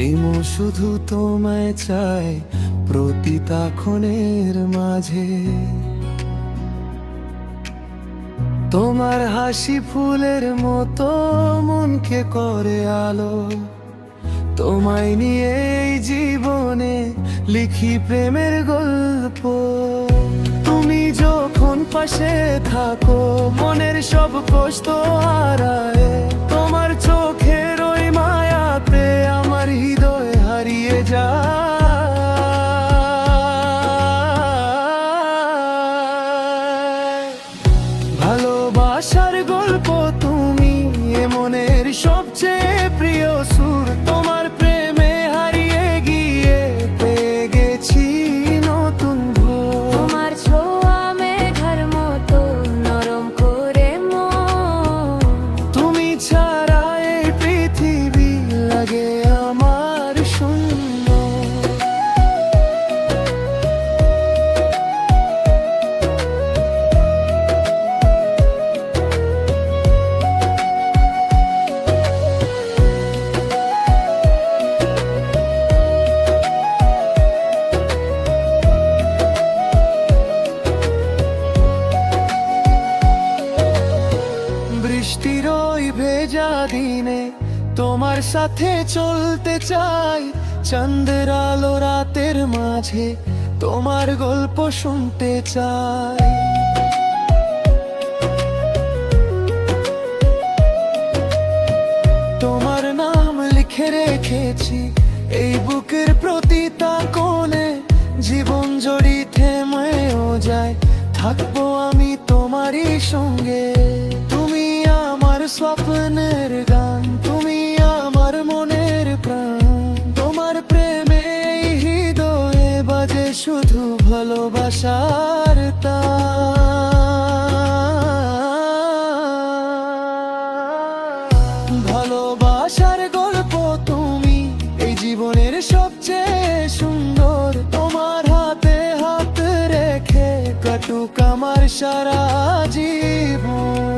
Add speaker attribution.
Speaker 1: এই মন শুধু তোমায় চায় প্রতিটা ক্ষণের মাঝে। তোমার হাসি ফুলের মতো মনকে করে আলো, তোমায় নিয়ে এই জীবনে লিখি প্রেমের গল্প। তুমি যখন পাশে থাকো মনের সব কষ্ট হারায়, তোমার চোখের ওই মায়াতে আমার হৃদয় হারিয়ে যায়। ভালোবাসার গল্প তুমি, এ মনের সবচেয়ে প্রিয় সুর। তোমার প্রেমে হারিয়ে গিয়ে পেয়ে গেছি নতুন ভোর।
Speaker 2: তোমার ছোঁয়া মেঘের মতো নরম করে মন।
Speaker 1: তুমি ছাড়া এই পৃথিবী লাগে আমার শূন্য। বৃষ্টির ওই ভেজা দিনে তোমার সাথে চলতে চাই, চাঁদের আলো রাতের মাঝে তোমার গল্প শুনতে চাই। তোমার নাম লিখে রেখেছি এই বুকের প্রতিটা কোণে, জীবন জড়ি থেমেও যায় থাকবো আমি তোমারই সঙ্গে। তুমি আমার স্বপ্নের গান, তুমি আমার মনের প্রাণ। তোমার প্রেমে এই হৃদয়ে বাজে শুধু ভালোবাসার তান। ভালোবাসার গল্প তুমি, এই জীবনের সবচেয়ে সুন্দর। তোমার হাতে হাত রেখে কাটুক আমার সারা জীবন।